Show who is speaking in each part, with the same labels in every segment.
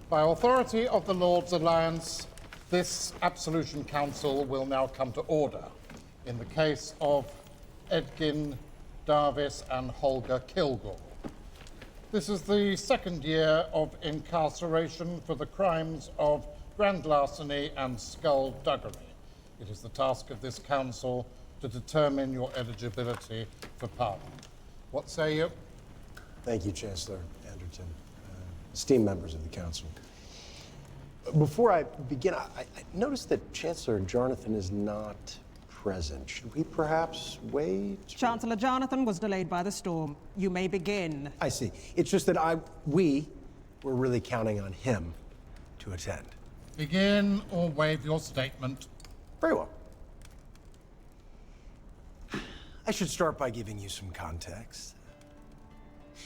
Speaker 1: By authority of the Lord's Alliance, this Absolution Council will now come to order in the case of Edgin Darvis and Holger Kilgore. This is the second year of incarceration for the crimes of grand larceny and skullduggery. It is the task of this council to determine your eligibility for pardon. What say you?
Speaker 2: Thank you, Chancellor Anderton. Esteemed members of the council. Before I begin, I noticed that Chancellor Jarnathan is not present. Should we perhaps wait?
Speaker 3: Chancellor Jarnathan was delayed by the storm. You may begin.
Speaker 2: I see. It's just that we were really counting on him to attend.
Speaker 1: Begin or waive your statement.
Speaker 2: Very well. I should start by giving you some context.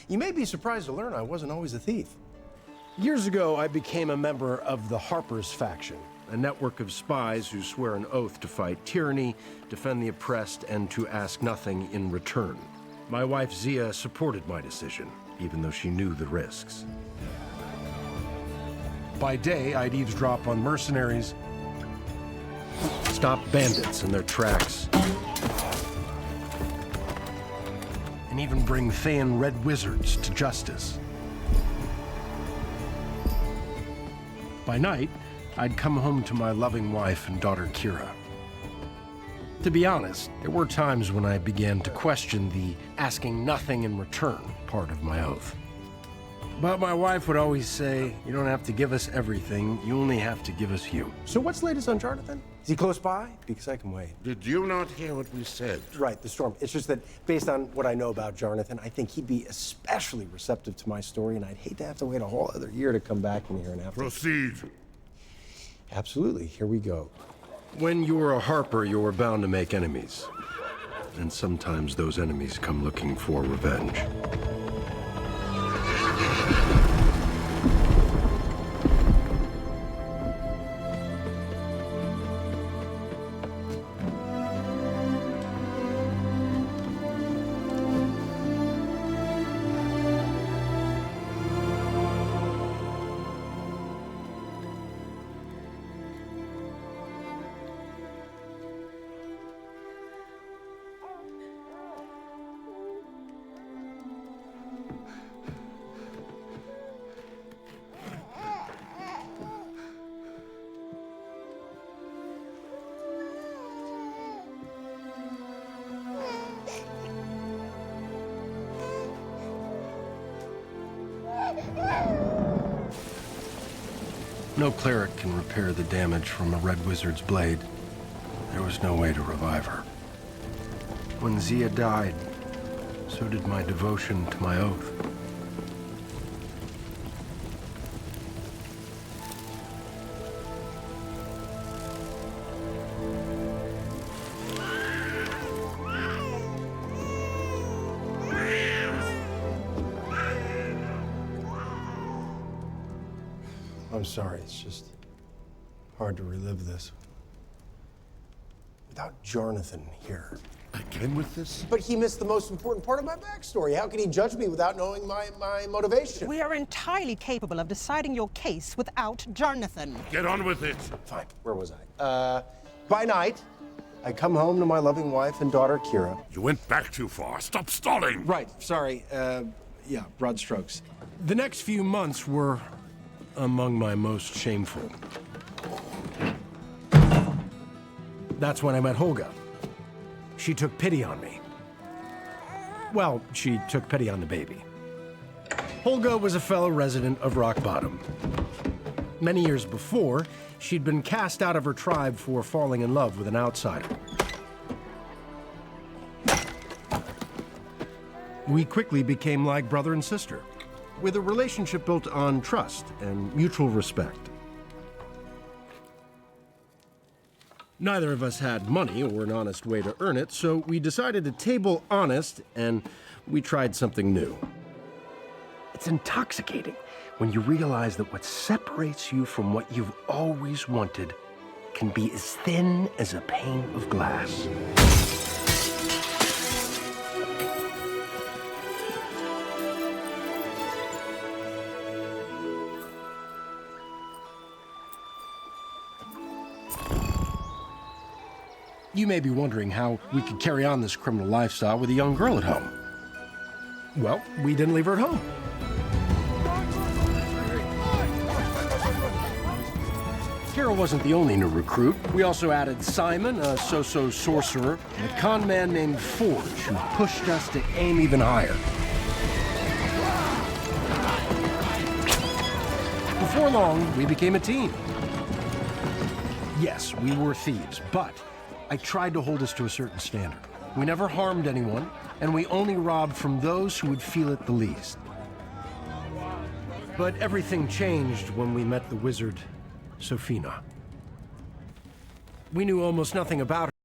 Speaker 2: You may be surprised to learn I wasn't always a thief. Years ago, I became a member of the Harper's faction, a network of spies who swear an oath to fight tyranny, defend the oppressed, and to ask nothing in return. My wife, Zia, supported my decision, even though she knew the risks. By day, I'd eavesdrop on mercenaries, stop bandits in their tracks, and even bring Thayan Red Wizards to justice. By night, I'd come home to my loving wife and daughter Kira. To be honest, there were times when I began to question the asking nothing in return part of my oath. But my wife would always say, you don't have to give us everything, you only have to give us you. So what's latest on Jarnathan? Is he close by? Because I can wait.
Speaker 4: Did you not hear what we said?
Speaker 2: Right, the storm. It's just that based on what I know about Jarnathan, I think he'd be especially receptive to my story, and I'd hate to have to wait a whole other year to come back in here and have to...
Speaker 4: Proceed.
Speaker 2: Absolutely, here we go. When you're a Harper, you're bound to make enemies. And sometimes those enemies come looking for revenge. No cleric can repair the damage from a Red Wizard's blade. There was no way to revive her. When Zia died, so did my devotion to my oath. I'm sorry, it's just hard to relive this. Without Jarnathan here.
Speaker 4: Again with this?
Speaker 2: But he missed the most important part of my backstory. How can he judge me without knowing my motivation?
Speaker 3: We are entirely capable of deciding your case without Jarnathan.
Speaker 4: Get on with it.
Speaker 2: Fine, where was I? By night, I come home to my loving wife and daughter, Kira.
Speaker 4: You went back too far. Stop stalling.
Speaker 2: Right, sorry. Yeah, broad strokes. The next few months were among my most shameful. That's when I met Holga. She took pity on me. Well, she took pity on the baby. Holga was a fellow resident of Rock Bottom. Many years before, she'd been cast out of her tribe for falling in love with an outsider. We quickly became like brother and sister, with a relationship built on trust and mutual respect. Neither of us had money or an honest way to earn it, so we decided to table honest, and we tried something new. It's intoxicating when you realize that what separates you from what you've always wanted can be as thin as a pane of glass. You may be wondering how we could carry on this criminal lifestyle with a young girl at home. Well, we didn't leave her at home. Kira wasn't the only new recruit. We also added Simon, a so-so sorcerer, and a con man named Forge, who pushed us to aim even higher. Before long, we became a team. Yes, we were thieves, but I tried to hold us to a certain standard. We never harmed anyone, and we only robbed from those who would feel it the least. But everything changed when we met the wizard, Sophina. We knew almost nothing about